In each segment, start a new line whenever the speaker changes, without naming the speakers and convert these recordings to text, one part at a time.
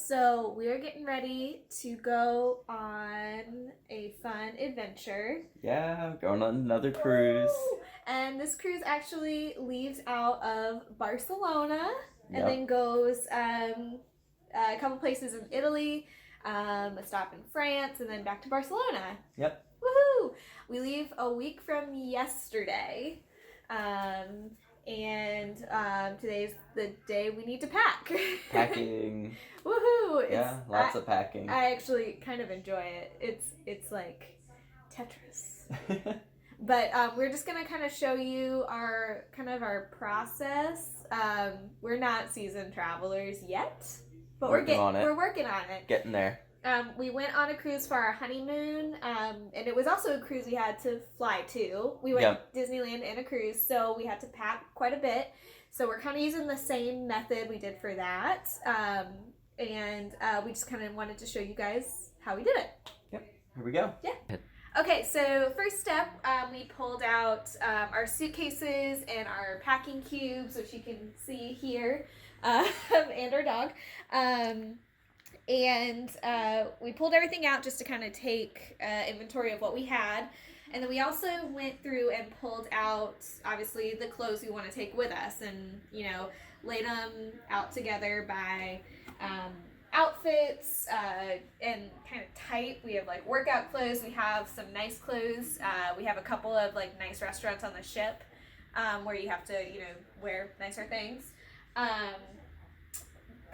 So we are getting ready to go on a fun adventure.
Yeah, going on another cruise.
Woo! And this cruise actually leaves out of Barcelona and then
Yep.
goes a couple places in Italy, a stop in France, and then back to Barcelona.
Yep.
Woohoo! We leave a week from yesterday. And today's the day we need to pack.
Packing.
Woohoo!
Yeah, lots of packing.
I actually kind of enjoy it. It's like Tetris. But we're just gonna kind of show you our process. We're not seasoned travelers yet, but we're working on it.
Getting there.
We went on a cruise for our honeymoon, and it was also a cruise we had to fly to. We went to Disneyland in a cruise, so we had to pack quite a bit. So we're kind of using the same method we did for that, and we just kind of wanted to show you guys how we did it.
Yep, here we go.
Yeah. Okay, so first step, we pulled out our suitcases and our packing cubes, which you can see here, and our dog. And we pulled everything out just to kind of take inventory of what we had. And then we also went through and pulled out, obviously, the clothes we want to take with us and, laid them out together by outfits and kind of type. We have like workout clothes. We have some nice clothes. We have a couple of like nice restaurants on the ship where you have to, wear nicer things.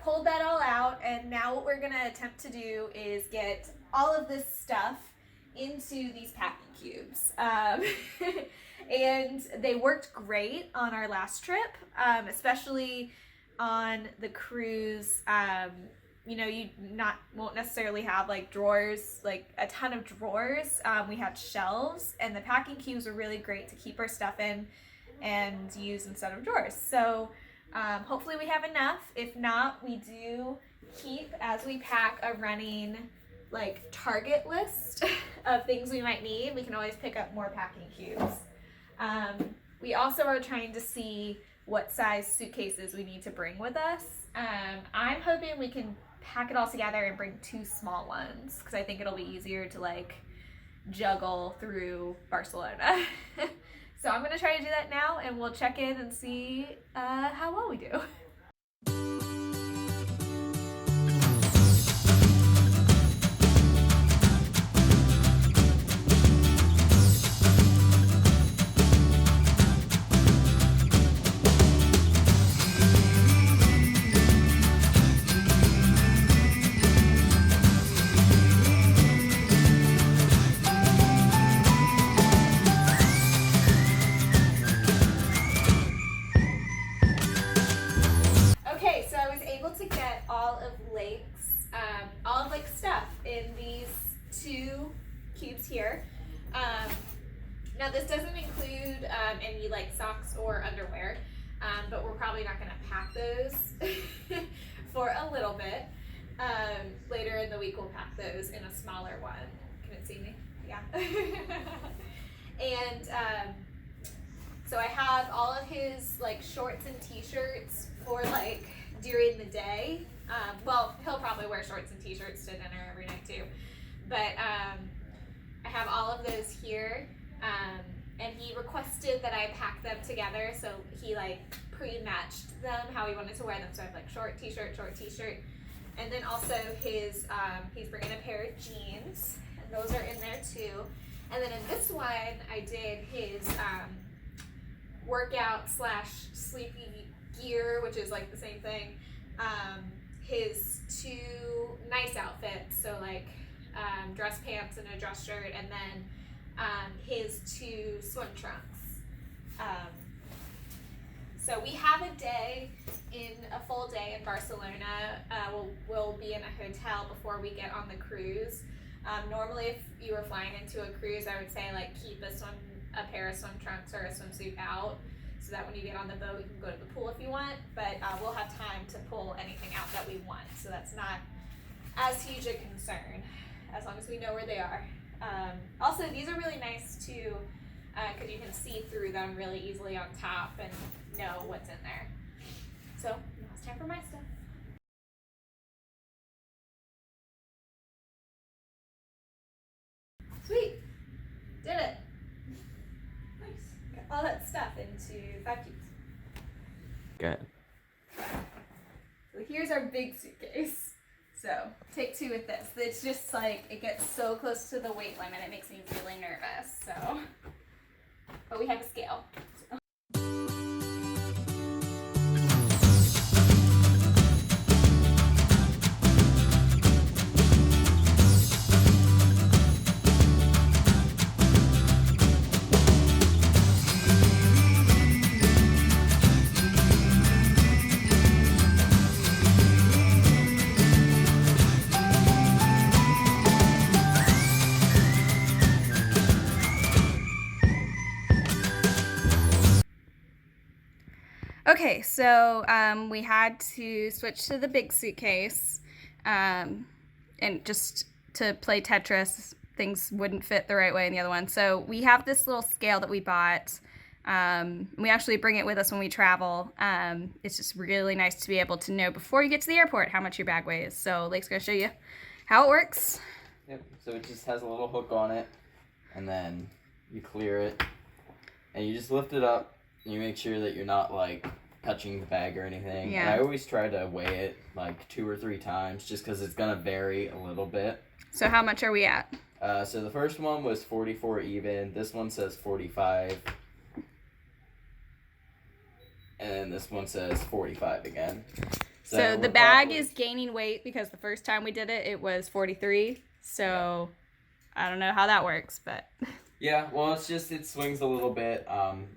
Pulled that all out, and now what we're going to attempt to do is get all of this stuff into these packing cubes. And they worked great on our last trip, especially on the cruise. You won't necessarily have like drawers, like a ton of drawers. We had shelves, and the packing cubes were really great to keep our stuff in and use instead of drawers. So hopefully we have enough. If not, we do keep, as we pack, a running like target list of things we might need. We can always pick up more packing cubes. We also are trying to see what size suitcases we need to bring with us. I'm hoping we can pack it all together and bring 2 small ones because I think it'll be easier to like juggle through Barcelona. So I'm going to try to do that now, and we'll check in and see how well we do. To get all of stuff in these 2 cubes here. Now this doesn't include any like socks or underwear, but we're probably not going to pack those for a little bit. Later in the week we'll pack those in a smaller one. Can it see me? Yeah. And so I have all of his like shorts and t-shirts for like during the day. Well, he'll probably wear shorts and t-shirts to dinner every night too. But I have all of those here. And he requested that I pack them together, so he like pre-matched them how he wanted to wear them. So I have like short t-shirt, and then also his he's bringing a pair of jeans, and those are in there too. And then in this one, I did his workout / sleepy gear, which is like the same thing. His 2 nice outfits, so like dress pants and a dress shirt, and then his 2 swim trunks. So we have a full day in Barcelona. We'll be in a hotel before we get on the cruise. Normally if you were flying into a cruise, I would say like keep a pair of swim trunks or a swimsuit out, so that when you get on the boat you can go to the pool if you want, but we'll have time to pull anything out that we want, so that's not as huge a concern as long as we know where they are. Also, these are really nice too because you can see through them really easily on top and know what's in there. So now it's time for my stuff. that cute.
Good.
So here's our big suitcase. So take 2 with this. It's just like, it gets so close to the weight limit, it makes me really nervous, so. But we have a scale. So. Okay, so we had to switch to the big suitcase, and just to play Tetris, things wouldn't fit the right way in the other one. So we have this little scale that we bought. We actually bring it with us when we travel. It's just really nice to be able to know before you get to the airport how much your bag weighs. So Lake's gonna show you how it works.
Yep, so it just has a little hook on it, and then you clear it, and you just lift it up. You make sure that you're not, like, touching the bag or anything.
Yeah.
And I always try to weigh it, like, 2 or 3 times, just because it's going to vary a little bit.
So how much are we at?
So the first one was 44 even. This one says 45. And this one says 45 again.
So the bag is gaining weight because the first time we did it, it was 43. So I don't know how that works, but...
Yeah, well, it's just, it swings a little bit,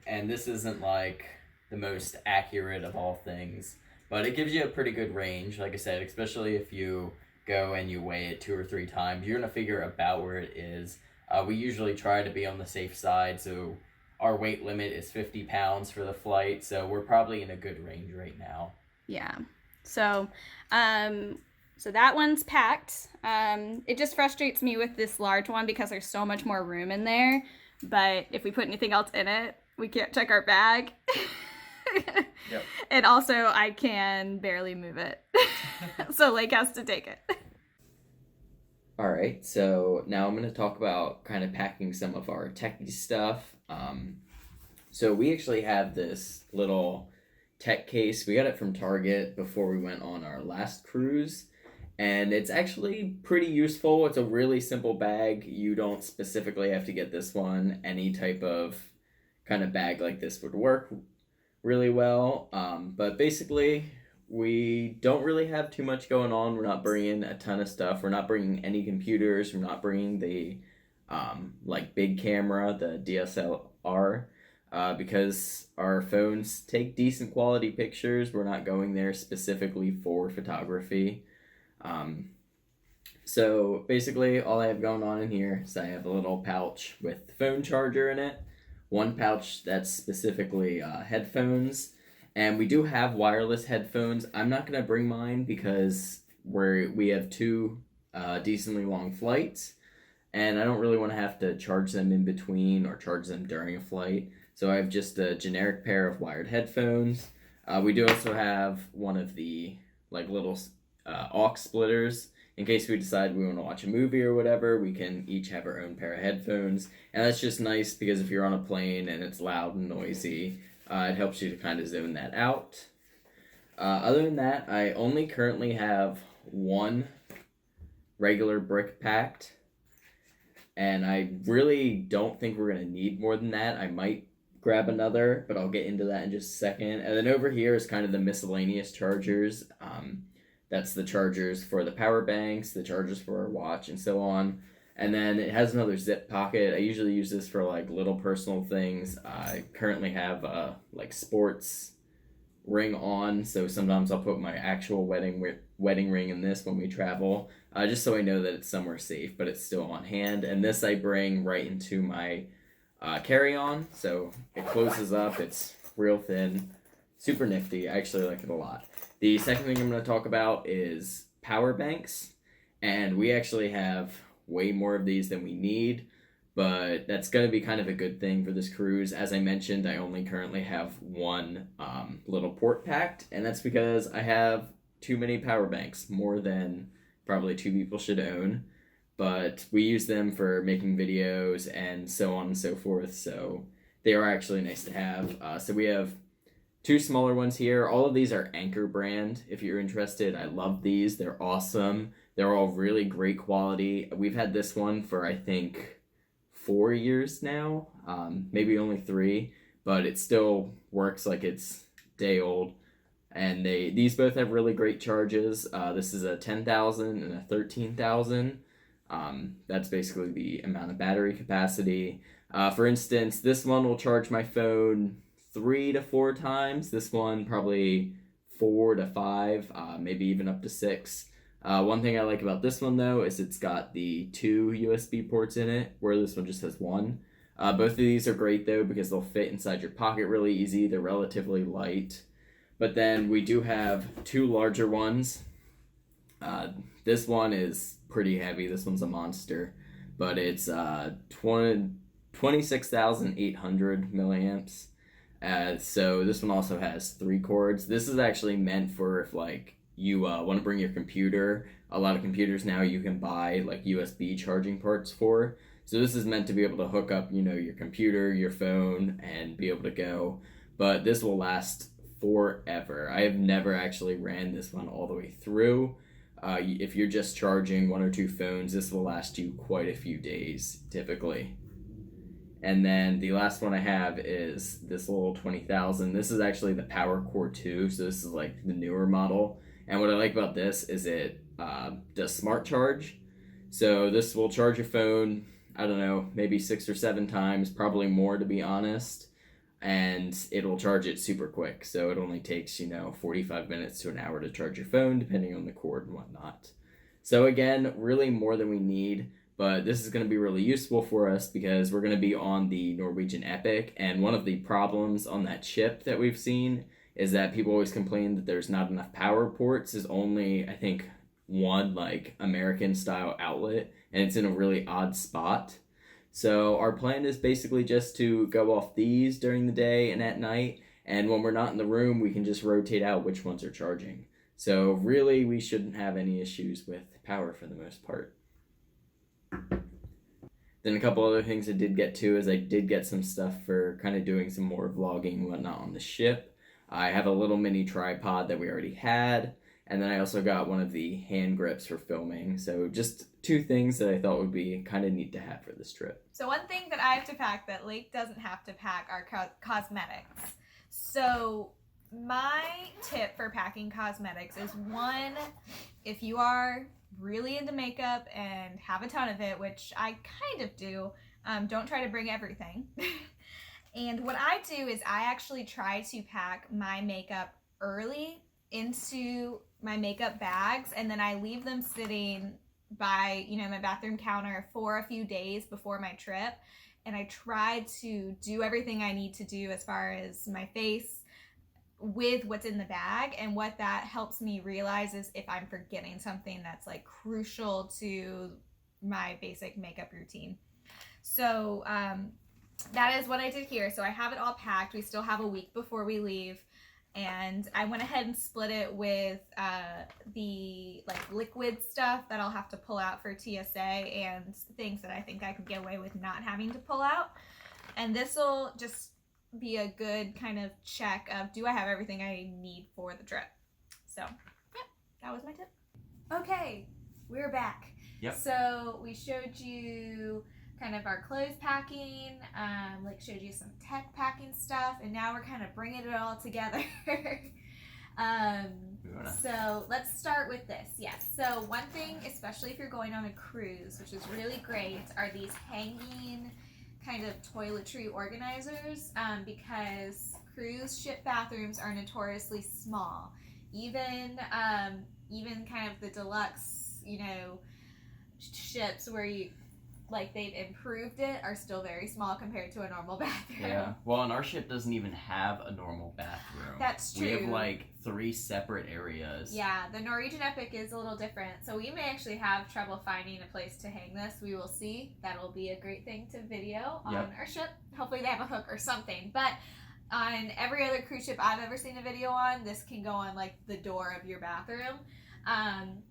and this isn't, like, the most accurate of all things, but it gives you a pretty good range, like I said, especially if you go and you weigh it 2 or 3 times, you're going to figure about where it is. We usually try to be on the safe side, so our weight limit is 50 pounds for the flight, so we're probably in a good range right now.
Yeah, so that one's packed. It just frustrates me with this large one because there's so much more room in there. But if we put anything else in it, we can't check our bag.
Yep.
And also, I can barely move it. So Lake has to take it.
All right, so now I'm going to talk about kind of packing some of our techie stuff. So we actually have this little tech case. We got it from Target before we went on our last cruise. And it's actually pretty useful. It's a really simple bag. You don't specifically have to get this one. Any type of kind of bag like this would work really well. But basically, we don't really have too much going on. We're not bringing a ton of stuff. We're not bringing any computers. We're not bringing the like big camera, the DSLR, because our phones take decent quality pictures. We're not going there specifically for photography. So basically all I have going on in here is I have a little pouch with the phone charger in it, one pouch that's specifically headphones, and we do have wireless headphones. I'm not going to bring mine because we have 2 decently long flights, and I don't really want to have to charge them in between or charge them during a flight, so I have just a generic pair of wired headphones. We do also have one of the like little aux splitters. In case we decide we want to watch a movie or whatever, we can each have our own pair of headphones. And that's just nice because if you're on a plane and it's loud and noisy, it helps you to kind of zone that out. Other than that, I only currently have 1 regular brick packed. And I really don't think we're going to need more than that. I might grab another, but I'll get into that in just a second. And then over here is kind of the miscellaneous chargers. That's the chargers for the power banks, the chargers for our watch, and so on. And then it has another zip pocket. I usually use this for like little personal things. I currently have a like sports ring on, so sometimes I'll put my actual wedding ring in this when we travel, just so I know that it's somewhere safe, but it's still on hand. And this I bring right into my carry-on, so it closes up. It's real thin, super nifty. I actually like it a lot. The second thing I'm going to talk about is power banks, and we actually have way more of these than we need, but that's going to be kind of a good thing for this cruise. As I mentioned, I only currently have 1 little port packed, and that's because I have too many power banks, more than probably 2 people should own, but we use them for making videos and so on and so forth, so they are actually nice to have. So we have two smaller ones here. All of these are Anchor brand. If you're interested, I love these. They're awesome. They're all really great quality. We've had this one for, I think, 4 years now, maybe only 3, but it still works like it's day old. And these both have really great charges. This is a 10,000 and a 13,000. That's basically the amount of battery capacity. For instance, this one will charge my phone 3 to 4 times. This one probably 4 to 5, maybe even up to 6. One thing I like about this one though is it's got the 2 USB ports in it, where this one just has 1. Both of these are great though because they'll fit inside your pocket really easy. They're relatively light. But then we do have 2 larger ones. This one is pretty heavy. This one's a monster, but it's 26,800 milliamps. So this one also has 3 cords. This is actually meant for if like you want to bring your computer. A lot of computers now you can buy like USB charging ports for. So this is meant to be able to hook up, your computer, your phone, and be able to go. But this will last forever. I have never actually ran this one all the way through. If you're just charging 1 or 2 phones, this will last you quite a few days, typically. And then the last one I have is this little 20,000. This is actually the Power Core 2, so this is like the newer model. And what I like about this is it does smart charge. So this will charge your phone, I don't know, maybe 6 or 7 times, probably more to be honest. And it'll charge it super quick. So it only takes, 45 minutes to an hour to charge your phone, depending on the cord and whatnot. So again, really more than we need, but this is going to be really useful for us because we're going to be on the Norwegian Epic. And one of the problems on that chip that we've seen is that people always complain that there's not enough power ports. There's only, I think, one like American style outlet, and it's in a really odd spot. So our plan is basically just to go off these during the day and at night, and when we're not in the room, we can just rotate out which ones are charging. So really, we shouldn't have any issues with power for the most part. Then a couple other things I did get to is I did get some stuff for kind of doing some more vlogging and whatnot on the ship. I have a little mini tripod that we already had, and then I also got one of the hand grips for filming. So just 2 things that I thought would be kind of neat to have for this trip.
So one thing that I have to pack that Lake doesn't have to pack are cosmetics. So my tip for packing cosmetics is 1, if you are really into makeup and have a ton of it, which I kind of do, don't try to bring everything. And what I do is I actually try to pack my makeup early into my makeup bags, and then I leave them sitting by my bathroom counter for a few days before my trip, and I try to do everything I need to do as far as my face with what's in the bag. And what that helps me realize is if I'm forgetting something that's like crucial to my basic makeup routine. So that is what I did here. So I have it all packed. We still have a week before we leave. And I went ahead and split it with the like liquid stuff that I'll have to pull out for TSA and things that I think I could get away with not having to pull out. And this will just be a good kind of check of, do I have everything I need for the trip? So yeah, that was my tip. Okay, we're back.
Yep.
So we showed you kind of our clothes packing, like showed you some tech packing stuff, and now we're kind of bringing it all together. So let's start with this. Yes, so one thing, especially if you're going on a cruise, which is really great, are these hanging kind of toiletry organizers, because cruise ship bathrooms are notoriously small. Even kind of the deluxe, ships where they've improved it are still very small compared to a normal bathroom.
Yeah. Well, and our ship doesn't even have a normal bathroom.
That's true.
We have 3 separate areas.
Yeah, the Norwegian Epic is a little different. So we may actually have trouble finding a place to hang this. We will see. That'll be a great thing to video on our ship. Hopefully they have a hook or something. But on every other cruise ship I've ever seen a video on, this can go on the door of your bathroom.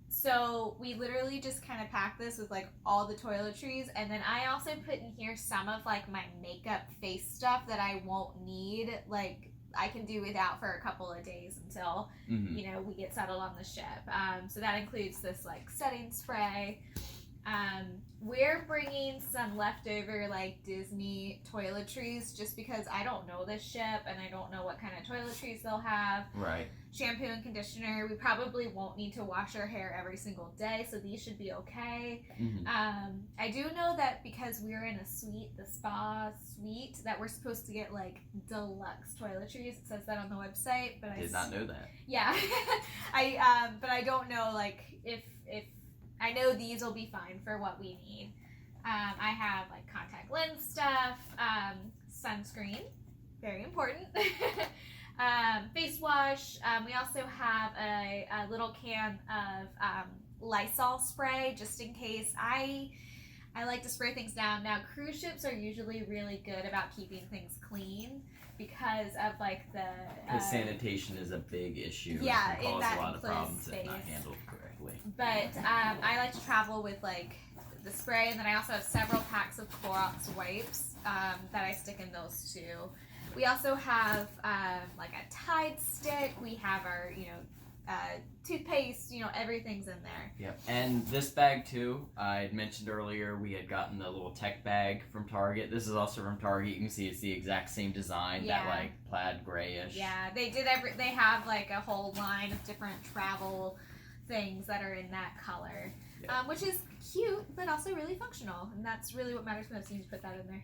So we literally just kind of pack this with like all the toiletries, and then I also put in here some of like my makeup face stuff that I won't need. Like I can do without for a couple of days until
Mm-hmm.
we get settled on the ship. So that includes this like setting spray. We're bringing some leftover like Disney toiletries just because I don't know this ship and I don't know what kind of toiletries they'll have.
Right.
Shampoo and conditioner. We probably won't need to wash our hair every single day, so these should be okay.
Mm-hmm.
I do know that because we're in a suite, the spa suite, that we're supposed to get like deluxe toiletries. It says that on the website, but I
did not know that.
Yeah, but I don't know like if I know these will be fine for what we need. I have like contact lens stuff, sunscreen, very important. Face wash. We also have a little can of Lysol spray just in case. I like to spray things down. Now, cruise ships are usually really good about keeping things clean because of like the
Because sanitation is a big issue.
Yeah,
it can cause
that
a lot of problems
space.
if not handled correctly.
But I like to travel with like the spray, and then I also have several packs of Clorox wipes that I stick in those too. We also have like a Tide stick. We have our toothpaste. Everything's in there.
Yep. And this bag too, I had mentioned earlier we had gotten the little tech bag from Target. This is also from Target. You can see it's the exact same design,
Yeah.
that like plaid grayish.
Yeah, they have like a whole line of different travel things that are in that color.
Yeah.
Which is cute, but also really functional, and that's really what matters most. You need to put that in there.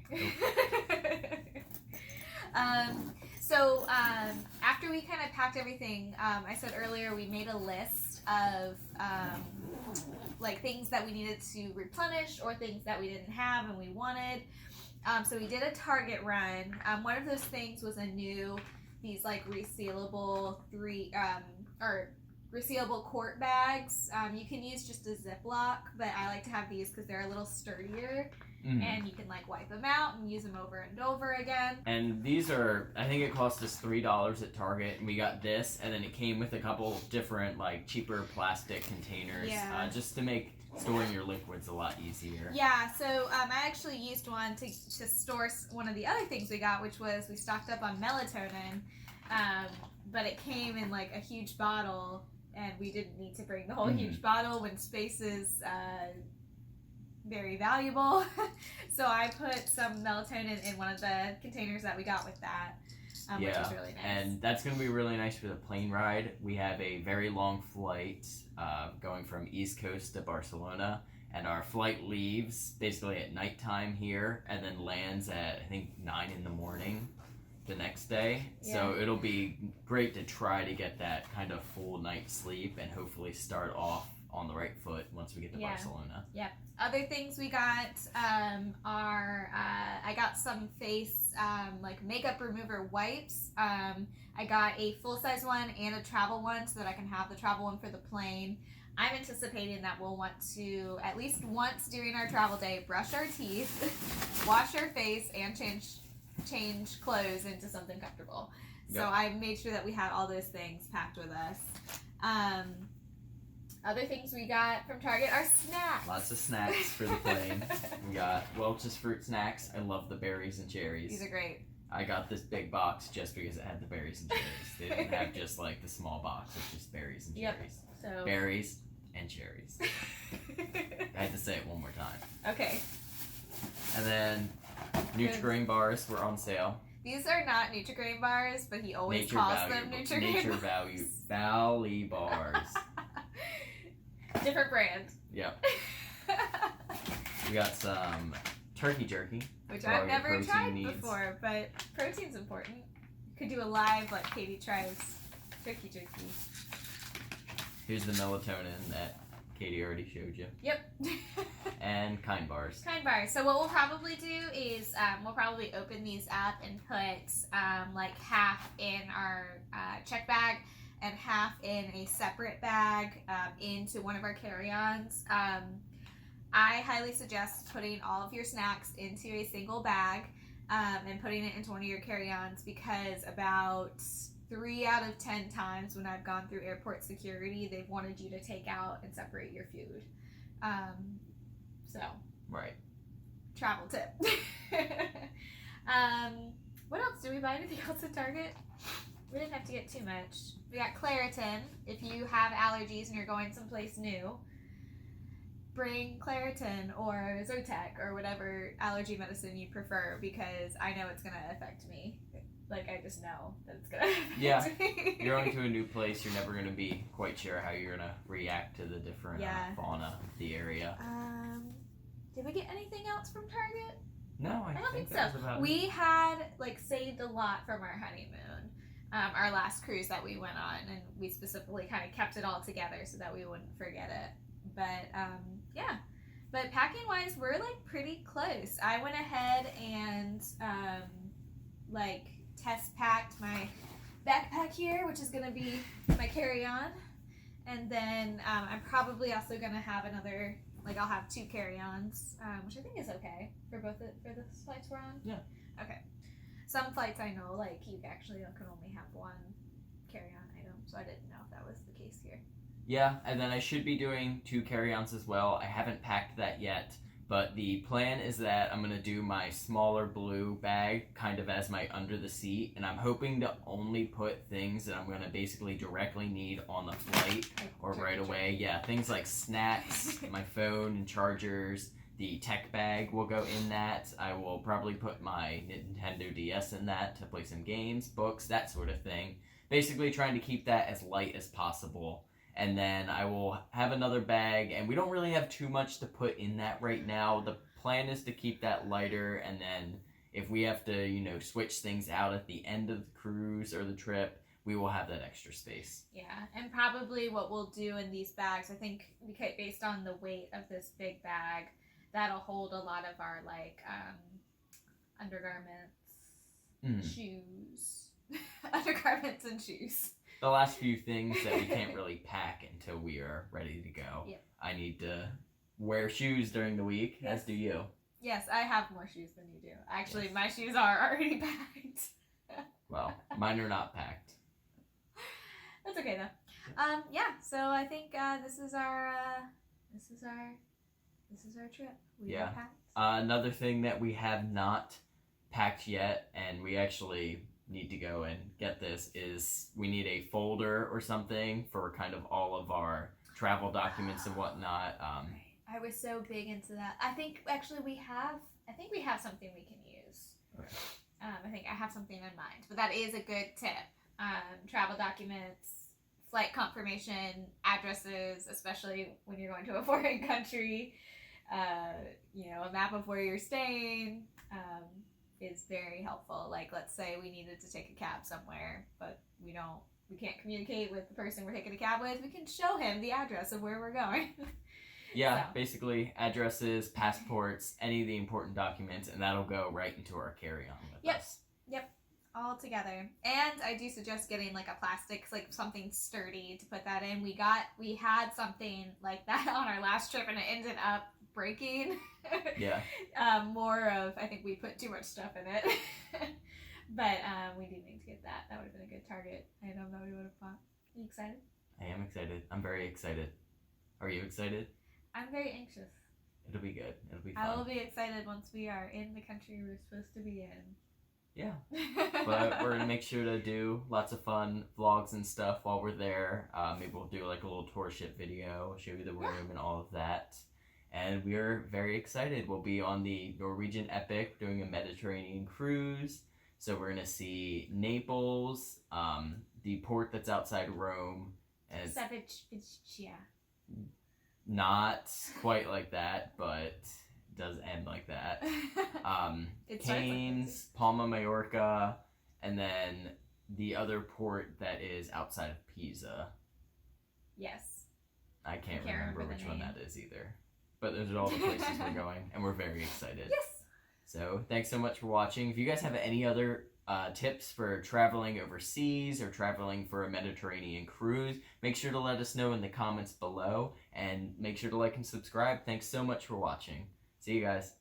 So after we kind of packed everything, I said earlier we made a list of like things that we needed to replenish or things that we didn't have and we wanted. So we did a Target run. One of those things was these like resealable resealable quart bags. You can use just a Ziploc, but I like to have these because they're a little sturdier.
Mm-hmm.
And you can like wipe them out and use them over and over again.
And these are, I think it cost us $3 at Target, and we got this, and then it came with a couple different like cheaper plastic containers, just to make storing your liquids a lot easier.
Yeah, so I actually used one to store one of the other things we got, which was we stocked up on melatonin, but it came in like a huge bottle, and we didn't need to bring the whole huge bottle when space is very valuable. So I put some melatonin in one of the containers that we got with that, which is really nice.
And that's going to be really nice for the plane ride. We have a very long flight going from East Coast to Barcelona, and our flight leaves basically at nighttime here and then lands at I think 9 in the morning the next day.
Yeah.
So it'll be great to try to get that kind of full night's sleep and hopefully start off on the right foot once we get to Barcelona.
Yeah. Other things we got are I got some face like makeup remover wipes. I got a full-size one and a travel one so that I can have the travel one for the plane. I'm anticipating that we'll want to, at least once during our travel day, brush our teeth, wash our face, and change clothes into something comfortable. Yep. So I made sure that we had all those things packed with us. Other things we got from Target are snacks.
Lots of snacks for the plane. We got Welch's fruit snacks. I love the berries and cherries.
These are great.
I got this big box just because it had the berries and cherries. They didn't have just like the small box with just berries and cherries.
So
berries and cherries. I had to say it one more time.
Okay.
And then Nutri-Grain bars were on sale.
These are not Nutri-Grain bars, but he always calls them Nutri-Grain
Nature Value Valley bars.
Different brand.
Yep. We got some turkey jerky.
Which I've never tried before, but protein's important. Could do a live, like Katie tries turkey jerky.
Here's the melatonin that Katie already showed you.
Yep.
And Kind bars.
Kind bars. So what we'll probably do is we'll probably open these up and put like half in our check bag and half in a separate bag into one of our carry-ons. I highly suggest putting all of your snacks into a single bag and putting it into one of your carry-ons because about 3 out of 10 times when I've gone through airport security, they've wanted you to take out and separate your food. So.
Right.
Travel tip. What else? Did we buy anything else at Target? We didn't have to get too much. We got Claritin. If you have allergies and you're going someplace new, bring Claritin or Zyrtec or whatever allergy medicine you prefer, because I know it's going to affect me. Like, I just know that it's going to affect me.
You're going to a new place. You're never going to be quite sure how you're going to react to the different fauna of the area.
Did we get anything else from Target?
No, I don't think
so.
That was about
we had saved a lot from our honeymoon, our last cruise that we went on, and we specifically kind of kept it all together so that we wouldn't forget it. But yeah, but packing wise, we're pretty close. I went ahead and test packed my backpack here, which is gonna be my carry-on, and then I'm probably also gonna have another. I'll have 2 carry-ons, which I think is okay for the flights we're on.
Yeah.
Okay. Some flights I know, you actually can only have 1 carry-on item, so I didn't know if that was the case here.
Yeah, and then I should be doing 2 carry-ons as well. I haven't packed that yet, but the plan is that I'm going to do my smaller blue bag kind of as my under the seat, and I'm hoping to only put things that I'm going to basically directly need on the flight or right away. Yeah, things like snacks, my phone and chargers. The tech bag will go in that. I will probably put my Nintendo DS in that to play some games, books, that sort of thing. Basically trying to keep that as light as possible. And then I will have another bag, and we don't really have too much to put in that right now. The plan is to keep that lighter, and then if we have to, switch things out at the end of the cruise or the trip, we will have that extra space.
Yeah, and probably what we'll do in these bags, I think, based on the weight of this big bag, that'll hold a lot of our, undergarments, shoes. Undergarments and shoes.
The last few things that we can't really pack until we are ready to go.
Yep.
I need to wear shoes during the week, as do you.
Yes, I have more shoes than you do. Actually, my shoes are already packed.
Well, mine are not packed.
That's okay though. Yeah. So I think this is our trip. We are packed.
Another thing that we have not packed yet, and we actually need to go and get this, is we need a folder or something for kind of all of our travel documents and whatnot.
I was so big into that. I think actually we have something we can use.
Okay.
I think I have something in mind, but that is a good tip. Travel documents, flight confirmation, addresses, especially when you're going to a foreign country. A map of where you're staying. Is very helpful. Let's say we needed to take a cab somewhere, but we can't communicate with the person we're taking a cab with. We can show him the address of where we're going.
Yeah, basically addresses, passports, any of the important documents, and that'll go right into our carry-on with us.
Yep, all together. And I do suggest getting a plastic, something sturdy to put that in. We had something like that on our last trip, and it ended up breaking.
Yeah.
More of, I think we put too much stuff in it. But we do need to get that. That would have been a good Target item that we would have bought. Are you excited?
I am excited. I'm very excited. Are you excited?
I'm very anxious.
It'll be good. It'll be fun.
I will be excited once we are in the country we're supposed to be in.
Yeah. But we're going to make sure to do lots of fun vlogs and stuff while we're there. Maybe we'll do a little tour ship video, show you the room and all of that. And we're very excited. We'll be on the Norwegian Epic doing a Mediterranean cruise. So we're going to see Naples, the port that's outside Rome. And
Savicia.
Not quite like that, but does end like that. Canes, Palma Mallorca, and then the other port that is outside of Pisa.
Yes.
I can't remember which one that is either. But those are all the places we're going, and we're very excited.
Yes.
So thanks so much for watching. If you guys have any other tips for traveling overseas or traveling for a Mediterranean cruise, make sure to let us know in the comments below, and make sure to like and subscribe. Thanks so much for watching. See you guys.